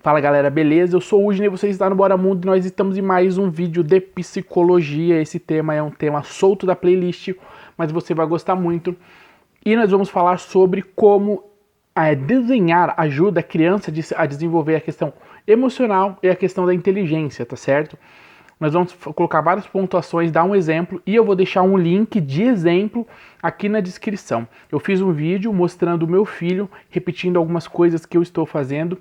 Fala galera, beleza? Eu sou o Udney, você está no Bora Mundo e nós estamos em mais um vídeo de psicologia. Esse tema é um tema solto da playlist, mas você vai gostar muito. E nós vamos falar sobre como desenhar ajuda a criança a desenvolver a questão emocional e a questão da inteligência, tá certo? Nós vamos colocar várias pontuações, dar um exemplo e eu vou deixar um link de exemplo aqui na descrição. Eu fiz um vídeo mostrando o meu filho repetindo algumas coisas que eu estou fazendo.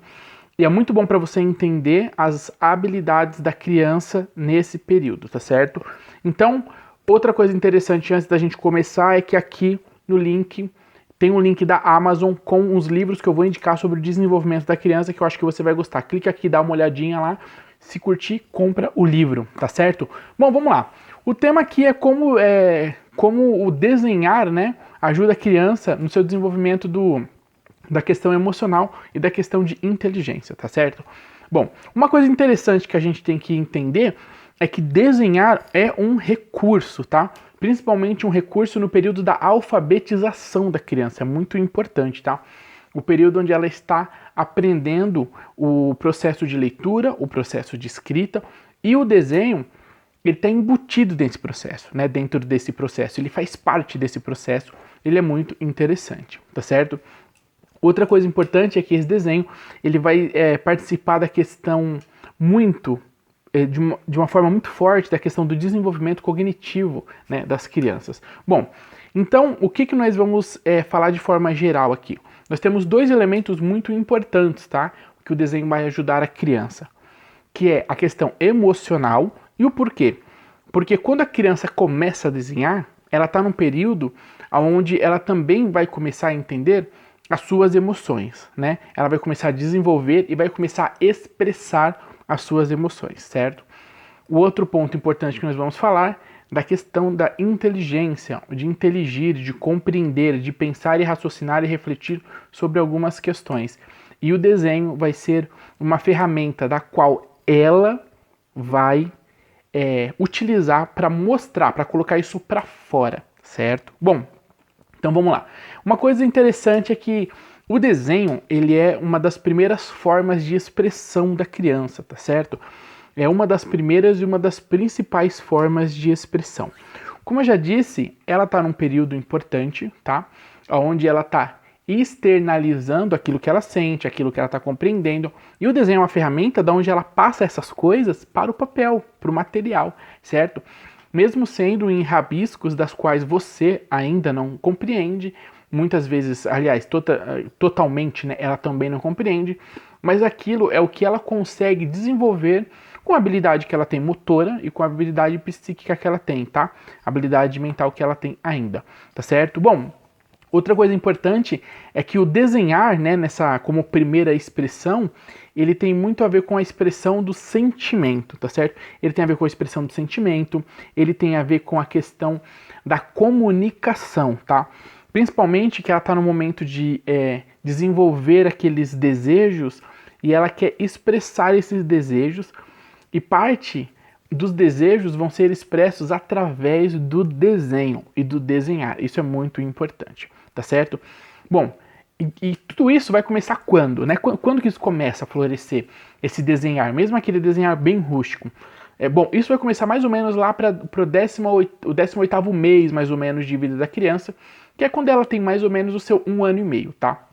E é muito bom para você entender as habilidades da criança nesse período, tá certo? Então, outra coisa interessante antes da gente começar é que aqui no link tem um link da Amazon com os livros que eu vou indicar sobre o desenvolvimento da criança, que eu acho que você vai gostar. Clica aqui, dá uma olhadinha lá, se curtir, compra o livro, tá certo? Bom, vamos lá. O tema aqui é como o desenhar, né, ajuda a criança no seu desenvolvimento da questão emocional e da questão de inteligência, tá certo? Bom, uma coisa interessante que a gente tem que entender é que desenhar é um recurso, tá? Principalmente um recurso no período da alfabetização da criança, é muito importante, tá? O período onde ela está aprendendo o processo de leitura, o processo de escrita e o desenho, ele está embutido desse processo, né? Dentro desse processo, ele faz parte desse processo, ele é muito interessante, tá certo? Outra coisa importante é que esse desenho ele vai participar da questão de uma forma muito forte da questão do desenvolvimento cognitivo, né, das crianças. Bom, então o que nós vamos falar de forma geral aqui? Nós temos dois elementos muito importantes, tá? Que o desenho vai ajudar a criança, que é a questão emocional e o porquê. Porque quando a criança começa a desenhar, ela está num período onde ela também vai começar a entender as suas emoções, né? Ela vai começar a desenvolver e vai começar a expressar as suas emoções, certo? O outro ponto importante que nós vamos falar da questão da inteligência, de inteligir, de compreender, de pensar e raciocinar e refletir sobre algumas questões. E o desenho vai ser uma ferramenta da qual ela vai utilizar para mostrar, para colocar isso para fora, certo? Bom, então vamos lá. Uma coisa interessante é que o desenho, ele é uma das primeiras formas de expressão da criança, tá certo? É uma das primeiras e uma das principais formas de expressão. Como eu já disse, ela está num período importante, tá? Onde ela está externalizando aquilo que ela sente, aquilo que ela está compreendendo. E o desenho é uma ferramenta de onde ela passa essas coisas para o papel, para o material, certo? Mesmo sendo em rabiscos das quais você ainda não compreende, muitas vezes, aliás, totalmente, né, ela também não compreende, mas aquilo é o que ela consegue desenvolver com a habilidade que ela tem motora e com a habilidade psíquica que ela tem, tá? A habilidade mental que ela tem ainda, tá certo? Bom, outra coisa importante é que o desenhar, né, como primeira expressão, ele tem muito a ver com a expressão do sentimento, tá certo? Ele tem a ver com a expressão do sentimento, ele tem a ver com a questão da comunicação, tá? Principalmente que ela está no momento de desenvolver aqueles desejos e ela quer expressar esses desejos e parte dos desejos vão ser expressos através do desenho e do desenhar. Isso é muito importante, tá certo? Bom, e tudo isso vai começar quando, né? Quando que isso começa a florescer, esse desenhar, mesmo aquele desenhar bem rústico? Bom, isso vai começar mais ou menos lá para o 18º mês, mais ou menos, de vida da criança, que é quando ela tem mais ou menos o seu 1 ano e meio, tá?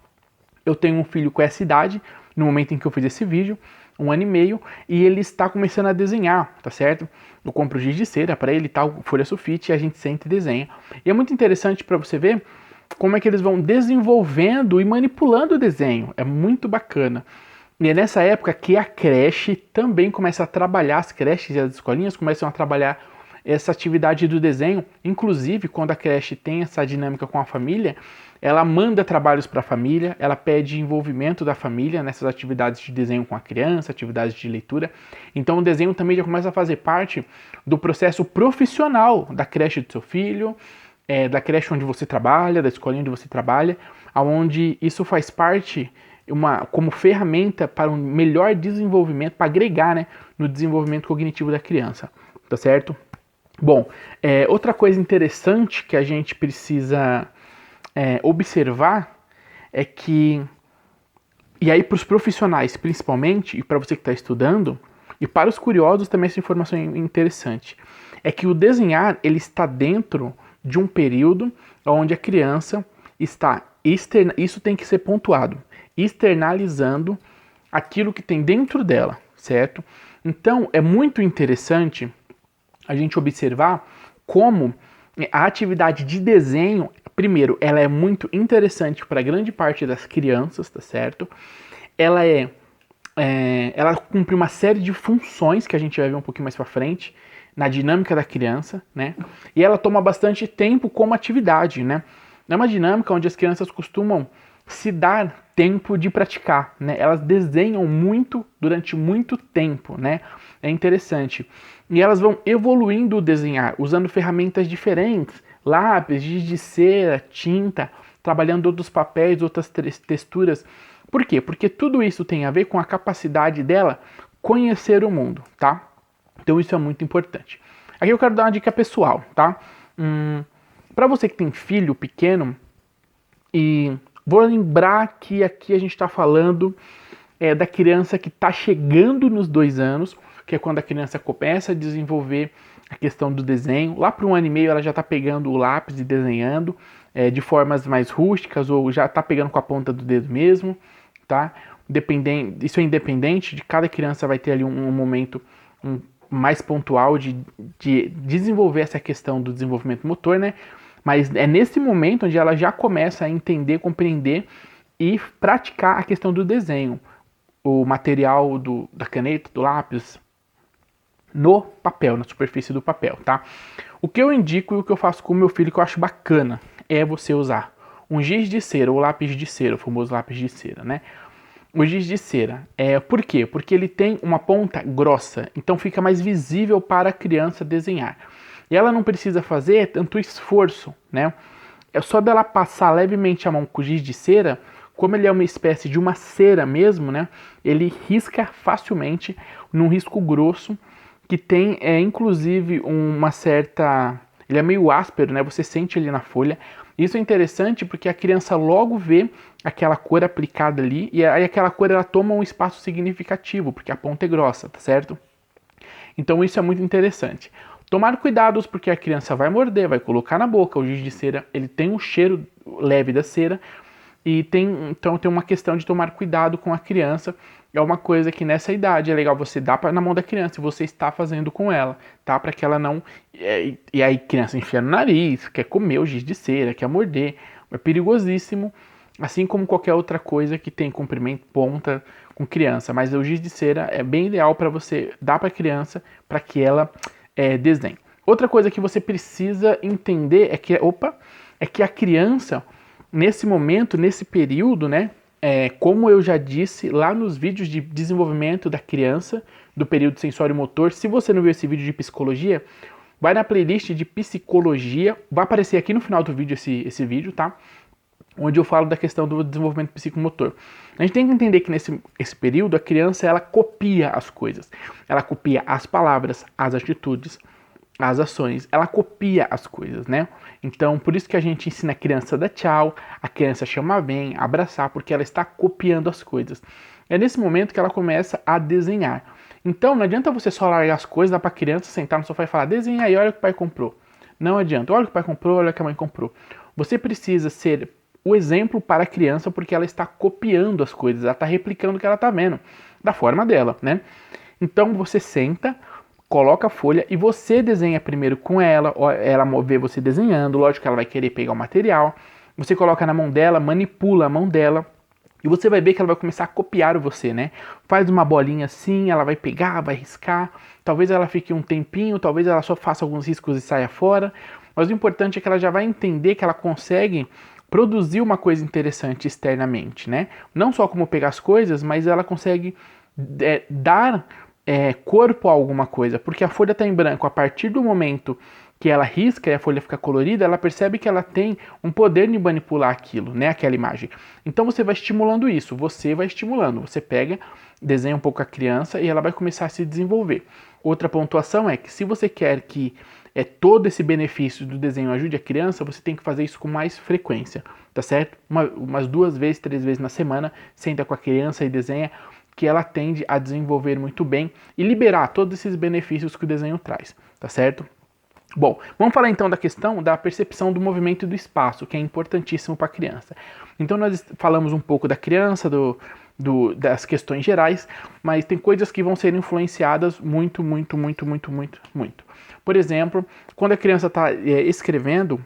Eu tenho um filho com essa idade, no momento em que eu fiz esse vídeo, 1 ano e meio, e ele está começando a desenhar, tá certo? Eu compro giz de cera para ele, tal, folha sulfite, e a gente senta e desenha. E é muito interessante para você ver como é que eles vão desenvolvendo e manipulando o desenho. É muito bacana. E é nessa época que a creche também começa a trabalhar, as creches e as escolinhas começam a trabalhar essa atividade do desenho. Inclusive, quando a creche tem essa dinâmica com a família, ela manda trabalhos para a família, ela pede envolvimento da família nessas atividades de desenho com a criança, atividades de leitura. Então o desenho também já começa a fazer parte do processo profissional da creche do seu filho, da creche onde você trabalha, da escolinha onde você trabalha, onde isso faz parte como ferramenta para um melhor desenvolvimento, para agregar, né, no desenvolvimento cognitivo da criança, tá certo? Bom, outra coisa interessante que a gente precisa observar é que E aí, para os profissionais, principalmente, e para você que está estudando, e para os curiosos também essa informação é interessante, é que o desenhar ele está dentro de um período onde a criança está, isso tem que ser pontuado, externalizando aquilo que tem dentro dela, certo? Então, é muito interessante a gente observar como a atividade de desenho, primeiro, ela é muito interessante para grande parte das crianças, tá certo? Ela ela cumpre uma série de funções que a gente vai ver um pouquinho mais para frente na dinâmica da criança, né? E ela toma bastante tempo como atividade, né? É uma dinâmica onde as crianças costumam se dar tempo de praticar, né? Elas desenham muito durante muito tempo, né? É interessante. E elas vão evoluindo o desenhar, usando ferramentas diferentes, lápis, giz de cera, tinta, trabalhando outros papéis, outras texturas. Por quê? Porque tudo isso tem a ver com a capacidade dela conhecer o mundo, tá? Então isso é muito importante. Aqui eu quero dar uma dica pessoal, tá? Para você que tem filho pequeno, e vou lembrar que aqui a gente está falando da criança que está chegando nos 2 anos, que é quando a criança começa a desenvolver a questão do desenho. Lá para 1 ano e meio ela já está pegando o lápis e desenhando de formas mais rústicas ou já está pegando com a ponta do dedo mesmo, tá? Isso é independente, de cada criança vai ter ali um momento mais pontual de desenvolver essa questão do desenvolvimento motor, né? Mas é nesse momento onde ela já começa a entender, compreender e praticar a questão do desenho. O material da caneta, do lápis, no papel, na superfície do papel, tá? O que eu indico e o que eu faço com o meu filho que eu acho bacana é você usar um giz de cera ou lápis de cera, o famoso lápis de cera, né? O giz de cera. Por quê? Porque ele tem uma ponta grossa, então fica mais visível para a criança desenhar. E ela não precisa fazer tanto esforço, né? É só dela passar levemente a mão com o giz de cera, como ele é uma espécie de uma cera mesmo, né? Ele risca facilmente num risco grosso, que tem inclusive uma certa... Ele é meio áspero, né? Você sente ele na folha. Isso é interessante porque a criança logo vê aquela cor aplicada ali e aí aquela cor ela toma um espaço significativo, porque a ponta é grossa, tá certo? Então isso é muito interessante. Tomar cuidados porque a criança vai morder, vai colocar na boca. O giz de cera, ele tem um cheiro leve da cera e então tem uma questão de tomar cuidado com a criança. É uma coisa que nessa idade é legal você dar na mão da criança e você está fazendo com ela, tá? Para que ela não... E aí criança enfia no nariz, quer comer o giz de cera, quer morder. É perigosíssimo, assim como qualquer outra coisa que tem comprimento, ponta com criança. Mas o giz de cera é bem ideal para você dar para a criança, para que ela desenhe. Outra coisa que você precisa entender é que a criança, nesse momento, nesse período, né? Como eu já disse lá nos vídeos de desenvolvimento da criança, do período sensório-motor, se você não viu esse vídeo de psicologia, vai na playlist de psicologia, vai aparecer aqui no final do vídeo esse vídeo, tá? Onde eu falo da questão do desenvolvimento psicomotor. A gente tem que entender que nesse período a criança ela copia as coisas, ela copia as palavras, as atitudes, as ações, ela copia as coisas, né? Então, por isso que a gente ensina a criança a dar tchau, a criança chama bem, abraçar, porque ela está copiando as coisas. É nesse momento que ela começa a desenhar. Então, não adianta você só largar as coisas, dar para a criança sentar no sofá e falar, desenha aí, olha o que o pai comprou. Não adianta, olha o que o pai comprou, olha o que a mãe comprou. Você precisa ser o exemplo para a criança porque ela está copiando as coisas, ela está replicando o que ela está vendo, da forma dela, né? Então, você senta, coloca a folha e você desenha primeiro com ela vê você desenhando, lógico que ela vai querer pegar o material, você coloca na mão dela, manipula a mão dela, e você vai ver que ela vai começar a copiar você, né? Faz uma bolinha assim, ela vai pegar, vai riscar, talvez ela fique um tempinho, talvez ela só faça alguns riscos e saia fora, mas o importante é que ela já vai entender que ela consegue produzir uma coisa interessante externamente, né? Não só como pegar as coisas, mas ela consegue dar corpo a alguma coisa, porque a folha está em branco. A partir do momento que ela risca e a folha fica colorida, ela percebe que ela tem um poder de manipular aquilo, né, aquela imagem. Então você vai estimulando isso, você vai estimulando, você pega, desenha um pouco a criança e ela vai começar a se desenvolver. Outra pontuação é que se você quer que todo esse benefício do desenho ajude a criança, você tem que fazer isso com mais frequência, tá certo? Umas 2 vezes, 3 vezes na semana, senta com a criança e desenha, que ela tende a desenvolver muito bem e liberar todos esses benefícios que o desenho traz, tá certo? Bom, vamos falar então da questão da percepção do movimento e do espaço, que é importantíssimo para a criança. Então nós falamos um pouco da criança, das questões gerais, mas tem coisas que vão ser influenciadas muito. Por exemplo, quando a criança está escrevendo,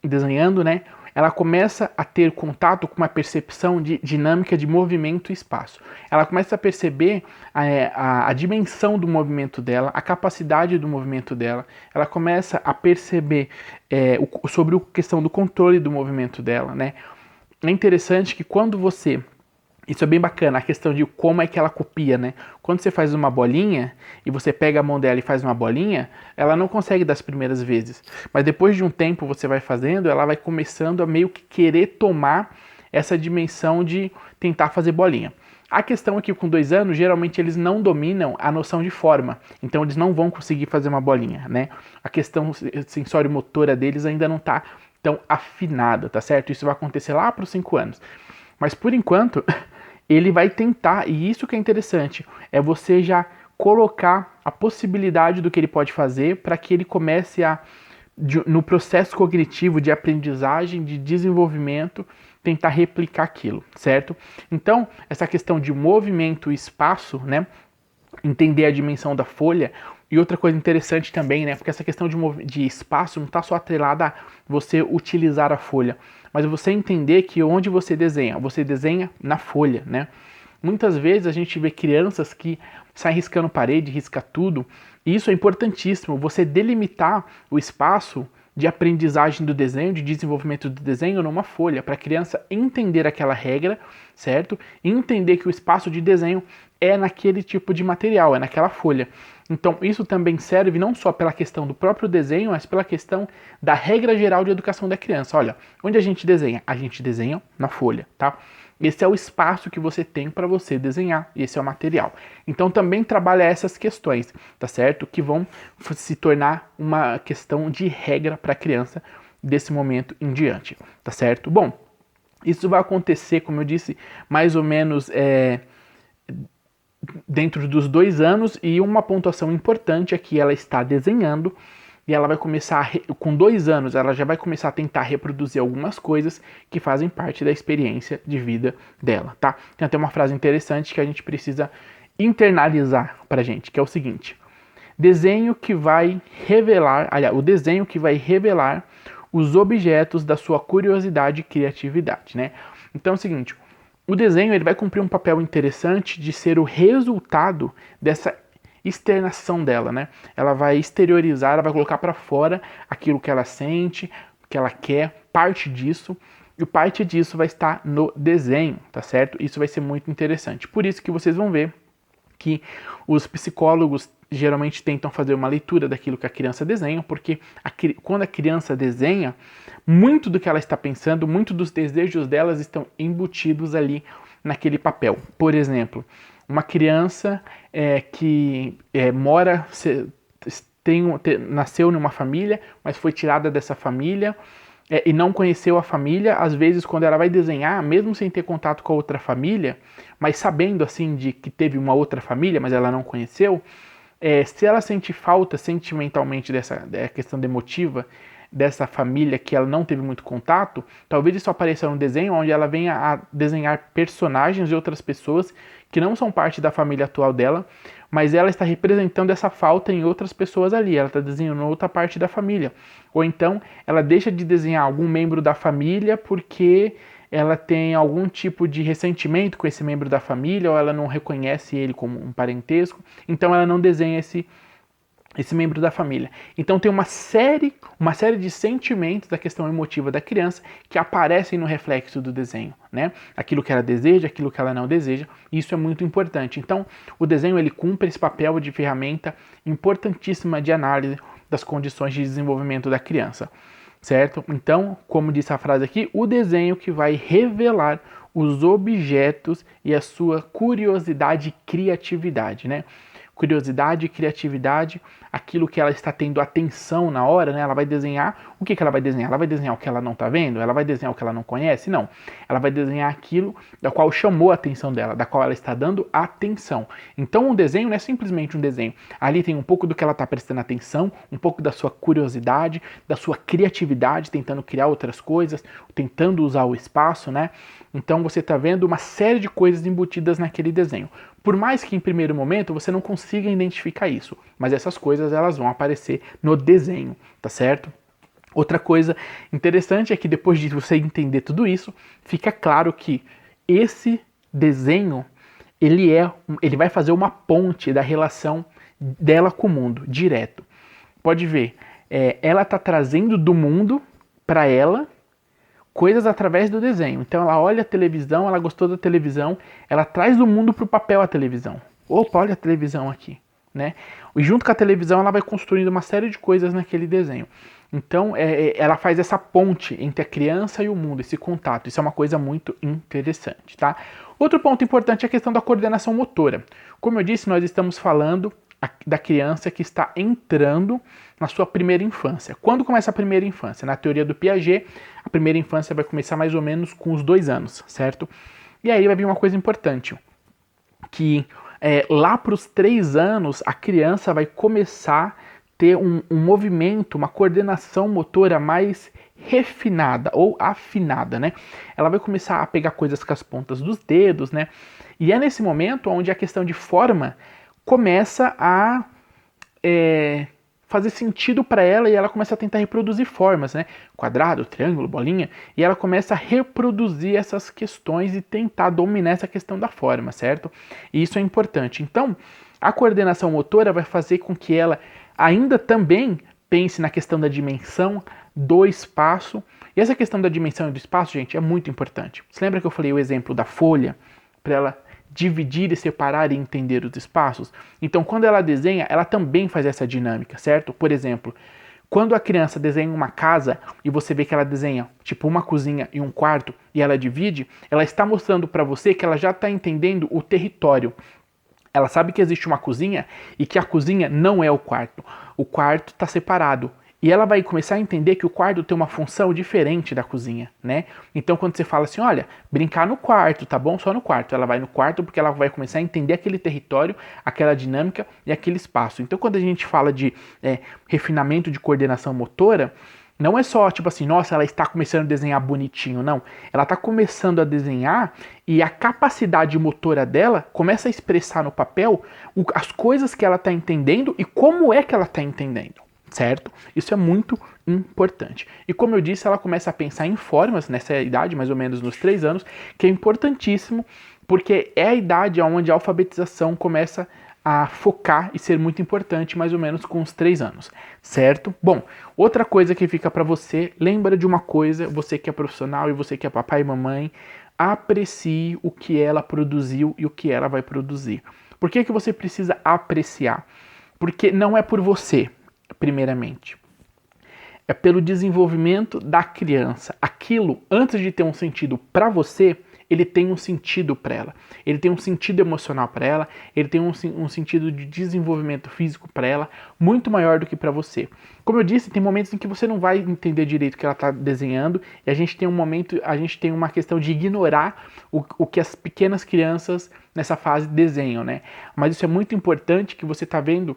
desenhando, né, ela começa a ter contato com uma percepção de dinâmica de movimento e espaço. Ela começa a perceber a dimensão do movimento dela, a capacidade do movimento dela. Ela começa a perceber sobre a questão do controle do movimento dela, né? É interessante que quando você... Isso é bem bacana, a questão de como é que ela copia, né? Quando você faz uma bolinha e você pega a mão dela e faz uma bolinha, ela não consegue das primeiras vezes. Mas depois de um tempo você vai fazendo, ela vai começando a meio que querer tomar essa dimensão de tentar fazer bolinha. A questão é que com 2 anos, geralmente eles não dominam a noção de forma. Então eles não vão conseguir fazer uma bolinha, né? A questão sensório-motora deles ainda não está tão afinada, tá certo? Isso vai acontecer lá para os 5 anos. Mas por enquanto... ele vai tentar, e isso que é interessante, é você já colocar a possibilidade do que ele pode fazer para que ele comece no processo cognitivo de aprendizagem, de desenvolvimento, tentar replicar aquilo, certo? Então, essa questão de movimento e espaço, né? Entender a dimensão da folha. E outra coisa interessante também, né? Porque essa questão de espaço não está só atrelada a você utilizar a folha, mas você entender que onde você desenha na folha, né? Muitas vezes a gente vê crianças que saem riscando parede, risca tudo, e isso é importantíssimo, você delimitar o espaço de aprendizagem do desenho, de desenvolvimento do desenho numa folha, para a criança entender aquela regra, certo? E entender que o espaço de desenho é naquele tipo de material, é naquela folha. Então isso também serve não só pela questão do próprio desenho, mas pela questão da regra geral de educação da criança. Olha, onde a gente desenha? A gente desenha na folha, tá? Esse é o espaço que você tem para você desenhar, esse é o material. Então também trabalha essas questões, tá certo? Que vão se tornar uma questão de regra para a criança desse momento em diante, tá certo? Bom, isso vai acontecer, como eu disse, mais ou menos dentro dos 2 anos, e uma pontuação importante é que ela está desenhando e ela vai começar, com 2 anos, ela já vai começar a tentar reproduzir algumas coisas que fazem parte da experiência de vida dela, tá? Tem até uma frase interessante que a gente precisa internalizar pra gente, que é o seguinte: o desenho que vai revelar os objetos da sua curiosidade e criatividade, né? Então é o seguinte, o desenho ele vai cumprir um papel interessante de ser o resultado dessa externação dela, né? Ela vai exteriorizar, ela vai colocar para fora aquilo que ela sente, que ela quer, parte disso, e parte disso vai estar no desenho, tá certo? Isso vai ser muito interessante. Por isso que vocês vão ver que os psicólogos geralmente tentam fazer uma leitura daquilo que a criança desenha, porque quando a criança desenha, muito do que ela está pensando, muito dos desejos delas estão embutidos ali naquele papel. Por exemplo, uma criança que nasceu numa família, mas foi tirada dessa família e não conheceu a família, às vezes quando ela vai desenhar, mesmo sem ter contato com a outra família, mas sabendo assim de que teve uma outra família, mas ela não conheceu, se ela sente falta sentimentalmente dessa questão emotiva, dessa família que ela não teve muito contato, talvez isso apareça no desenho onde ela venha a desenhar personagens de outras pessoas que não são parte da família atual dela, mas ela está representando essa falta em outras pessoas ali, ela está desenhando outra parte da família. Ou então ela deixa de desenhar algum membro da família porque ela tem algum tipo de ressentimento com esse membro da família, ou ela não reconhece ele como um parentesco, então ela não desenha esse membro da família. Então tem uma série de sentimentos da questão emotiva da criança que aparecem no reflexo do desenho, né? Aquilo que ela deseja, aquilo que ela não deseja, isso é muito importante. Então o desenho ele cumpre esse papel de ferramenta importantíssima de análise das condições de desenvolvimento da criança, certo? Então, como disse a frase aqui, o desenho que vai revelar os objetos e a sua curiosidade e criatividade, né? Curiosidade e criatividade, aquilo que ela está tendo atenção na hora, né? Ela vai desenhar, o que ela vai desenhar? Ela vai desenhar o que ela não está vendo? Ela vai desenhar o que ela não conhece? Não. Ela vai desenhar aquilo da qual chamou a atenção dela, da qual ela está dando atenção. Então um desenho não é simplesmente um desenho. Ali tem um pouco do que ela está prestando atenção, um pouco da sua curiosidade, da sua criatividade, tentando criar outras coisas, tentando usar o espaço, né? Então você está vendo uma série de coisas embutidas naquele desenho. Por mais que em primeiro momento você não consiga identificar isso, mas essas coisas elas vão aparecer no desenho, tá certo? Outra coisa interessante é que depois de você entender tudo isso, fica claro que esse desenho ele vai fazer uma ponte da relação dela com o mundo, direto. Pode ver, ela está trazendo do mundo para ela coisas através do desenho. Então ela olha a televisão, ela gostou da televisão, ela traz do mundo para o papel a televisão. Opa, olha a televisão aqui, né? E junto com a televisão ela vai construindo uma série de coisas naquele desenho. Então ela faz essa ponte entre a criança e o mundo, esse contato. Isso é uma coisa muito interessante, tá? Outro ponto importante é a questão da coordenação motora. Como eu disse, nós estamos falando da criança que está entrando na sua primeira infância. Quando começa a primeira infância? Na teoria do Piaget, a primeira infância vai começar mais ou menos com os 2 anos, certo? E aí vai vir uma coisa importante, que lá para os 3 anos a criança vai começar a ter um movimento, uma coordenação motora mais refinada ou afinada, né? Ela vai começar a pegar coisas com as pontas dos dedos, né? E é nesse momento onde a questão de forma começa a fazer sentido para ela e ela começa a tentar reproduzir formas, né? Quadrado, triângulo, bolinha, e ela começa a reproduzir essas questões e tentar dominar essa questão da forma, certo? E isso é importante. Então, a coordenação motora vai fazer com que ela ainda também pense na questão da dimensão, do espaço. E essa questão da dimensão e do espaço, gente, é muito importante. Você lembra que eu falei o exemplo da folha? Para ela dividir e separar e entender os espaços. Então, quando ela desenha, ela também faz essa dinâmica, certo? Por exemplo, quando a criança desenha uma casa e você vê que ela desenha tipo uma cozinha e um quarto e ela divide, ela está mostrando para você que ela já está entendendo o território. Ela sabe que existe uma cozinha e que a cozinha não é o quarto. O quarto está separado. E ela vai começar a entender que o quarto tem uma função diferente da cozinha, né? Então, quando você fala assim, olha, brincar no quarto, tá bom? Só no quarto. Ela vai no quarto porque ela vai começar a entender aquele território, aquela dinâmica e aquele espaço. Então, quando a gente fala de refinamento de coordenação motora, não é só tipo assim, nossa, ela está começando a desenhar bonitinho, não. Ela está começando a desenhar e a capacidade motora dela começa a expressar no papel as coisas que ela está entendendo e como é que ela está entendendo. Certo? Isso é muito importante. E como eu disse, ela começa a pensar em formas nessa idade, mais ou menos nos 3 anos, que é importantíssimo, porque é a idade onde a alfabetização começa a focar e ser muito importante, mais ou menos com os 3 anos, certo? Bom, outra coisa que fica para você, lembra de uma coisa, você que é profissional e você que é papai e mamãe, aprecie o que ela produziu e o que ela vai produzir. Por que você precisa apreciar? Porque não é por você, primeiramente. É pelo desenvolvimento da criança. Aquilo, antes de ter um sentido para você, ele tem um sentido para ela. Ele tem um sentido emocional para ela, ele tem um sentido de desenvolvimento físico para ela, muito maior do que para você. Como eu disse, tem momentos em que você não vai entender direito o que ela está desenhando, e a gente tem uma questão de ignorar o que as pequenas crianças nessa fase desenham, né? Mas isso é muito importante, que você está vendo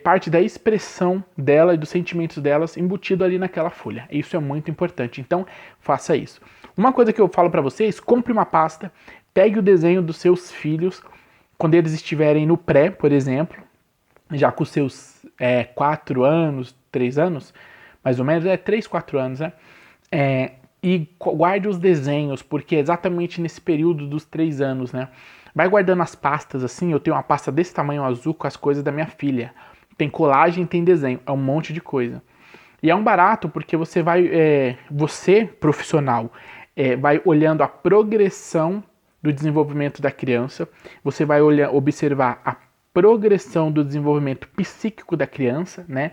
parte da expressão dela e dos sentimentos delas embutido ali naquela folha. Isso é muito importante, então faça isso. Uma coisa que eu falo para vocês, compre uma pasta, pegue o desenho dos seus filhos, quando eles estiverem no pré, por exemplo, já com os seus 4 anos, 3 anos, mais ou menos, 3, 4 anos, né? E guarde os desenhos, porque é exatamente nesse período dos 3 anos, né? Vai guardando as pastas assim, eu tenho uma pasta desse tamanho azul com as coisas da minha filha. Tem colagem, tem desenho, é um monte de coisa. E é um barato porque você vai, você profissional, vai olhando a progressão do desenvolvimento da criança, você vai observar a progressão do desenvolvimento psíquico da criança, né?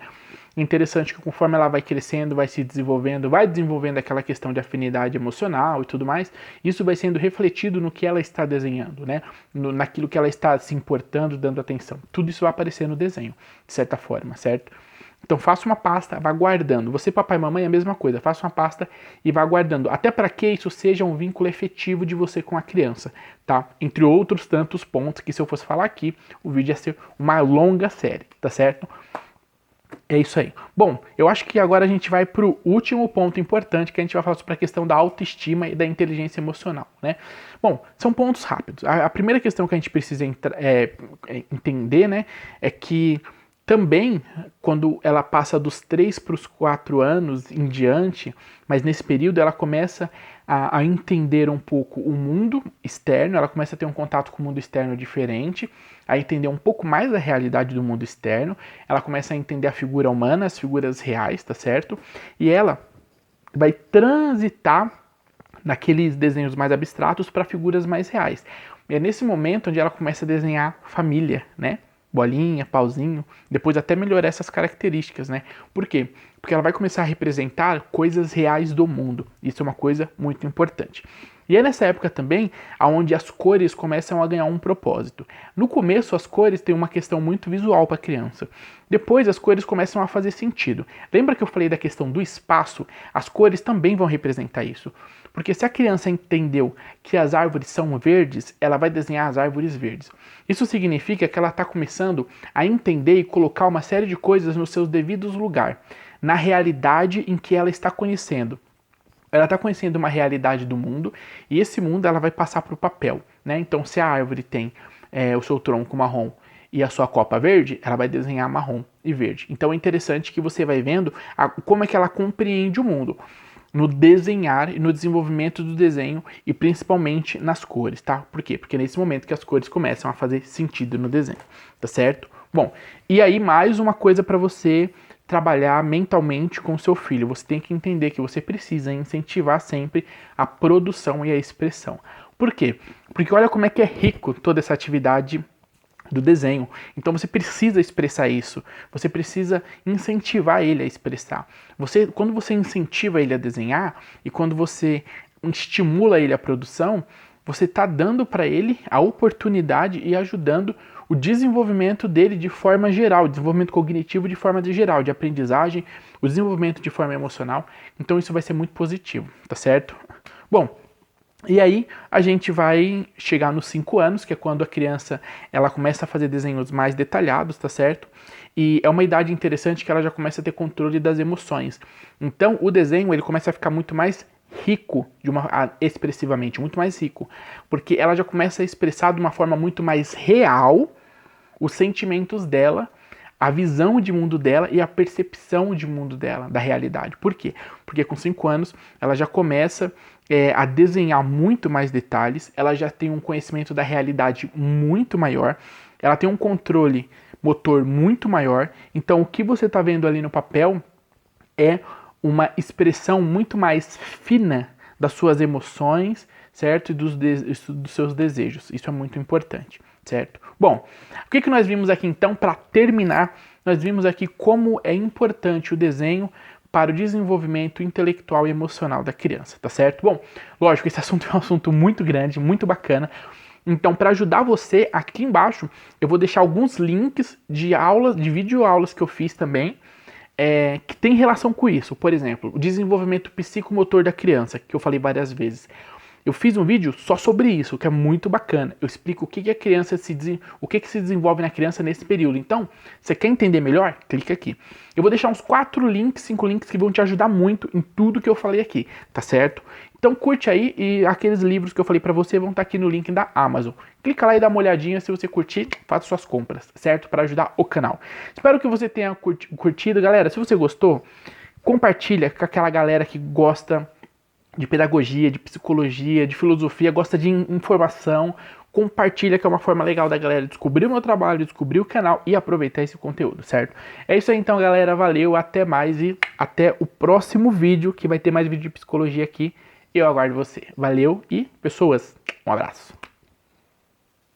É interessante que conforme ela vai crescendo, vai se desenvolvendo, vai desenvolvendo aquela questão de afinidade emocional e tudo mais, isso vai sendo refletido no que ela está desenhando, né? Naquilo que ela está se importando, dando atenção. Tudo isso vai aparecer no desenho, de certa forma, certo? Então faça uma pasta, vá guardando. Você, papai e mamãe, é a mesma coisa. Faça uma pasta e vá guardando. Até para que isso seja um vínculo efetivo de você com a criança, tá? Entre outros tantos pontos que se eu fosse falar aqui, o vídeo ia ser uma longa série, tá certo? É isso aí. Bom, eu acho que agora a gente vai para o último ponto importante, que a gente vai falar sobre a questão da autoestima e da inteligência emocional, né? Bom, são pontos rápidos. A primeira questão que a gente precisa entender, né, é que também, quando ela passa dos 3 para os 4 anos em diante, mas nesse período ela começa a entender um pouco o mundo externo, ela começa a ter um contato com o mundo externo diferente, a entender um pouco mais da realidade do mundo externo, ela começa a entender a figura humana, as figuras reais, tá certo? E ela vai transitar naqueles desenhos mais abstratos para figuras mais reais. E é nesse momento onde ela começa a desenhar família, né? Bolinha, pauzinho, depois até melhorar essas características, né? Por quê? Porque ela vai começar a representar coisas reais do mundo. Isso é uma coisa muito importante. E é nessa época também onde as cores começam a ganhar um propósito. No começo, as cores têm uma questão muito visual para a criança. Depois, as cores começam a fazer sentido. Lembra que eu falei da questão do espaço? As cores também vão representar isso. Porque se a criança entendeu que as árvores são verdes, ela vai desenhar as árvores verdes. Isso significa que ela está começando a entender e colocar uma série de coisas nos seus devidos lugares, na realidade em que ela está conhecendo. Ela está conhecendo uma realidade do mundo e esse mundo ela vai passar para o papel, né? Então, se a árvore tem o seu tronco marrom e a sua copa verde, ela vai desenhar marrom e verde. Então, é interessante que você vai vendo como é que ela compreende o mundo no desenhar e no desenvolvimento do desenho e principalmente nas cores, tá? Por quê? Porque é nesse momento que as cores começam a fazer sentido no desenho, tá certo? Bom, e aí mais uma coisa para você trabalhar mentalmente com o seu filho. Você tem que entender que você precisa incentivar sempre a produção e a expressão. Por quê? Porque olha como é que é rico toda essa atividade do desenho. Então você precisa expressar isso. Você precisa incentivar ele a expressar. Quando você incentiva ele a desenhar e quando você estimula ele a produção, você está dando para ele a oportunidade e ajudando o desenvolvimento dele de forma geral, o desenvolvimento cognitivo de forma geral, de aprendizagem, o desenvolvimento de forma emocional. Então isso vai ser muito positivo, tá certo? Bom, e aí a gente vai chegar nos 5 anos, que é quando a criança ela começa a fazer desenhos mais detalhados, tá certo? E é uma idade interessante que ela já começa a ter controle das emoções. Então o desenho ele começa a ficar muito mais rico, expressivamente, muito mais rico, porque ela já começa a expressar de uma forma muito mais real os sentimentos dela, a visão de mundo dela e a percepção de mundo dela, da realidade. Por quê? Porque com 5 anos ela já começa a desenhar muito mais detalhes, ela já tem um conhecimento da realidade muito maior, ela tem um controle motor muito maior, então o que você está vendo ali no papel é uma expressão muito mais fina das suas emoções, certo? E dos seus desejos. Isso é muito importante, certo? Bom, o que nós vimos aqui então para terminar? Nós vimos aqui como é importante o desenho para o desenvolvimento intelectual e emocional da criança, tá certo? Bom, lógico, esse assunto é um assunto muito grande, muito bacana. Então, para ajudar você, aqui embaixo eu vou deixar alguns links de aulas, de videoaulas que eu fiz também, que tem relação com isso. Por exemplo, o desenvolvimento psicomotor da criança, que eu falei várias vezes. Eu fiz um vídeo só sobre isso, que é muito bacana. Eu explico o que a criança se desenvolve na criança nesse período. Então, você quer entender melhor? Clica aqui. Eu vou deixar uns 4 links, 5 links que vão te ajudar muito em tudo que eu falei aqui, tá certo? Então curte aí e aqueles livros que eu falei pra você vão estar aqui no link da Amazon. Clica lá e dá uma olhadinha, se você curtir, faça suas compras, certo? Para ajudar o canal. Espero que você tenha curtido, galera. Se você gostou, compartilha com aquela galera que gosta de pedagogia, de psicologia, de filosofia, gosta de informação. Compartilha, que é uma forma legal da galera descobrir o meu trabalho, descobrir o canal e aproveitar esse conteúdo, certo? É isso aí então, galera. Valeu, até mais e até o próximo vídeo, que vai ter mais vídeo de psicologia aqui. Eu aguardo você. Valeu e, pessoas, um abraço.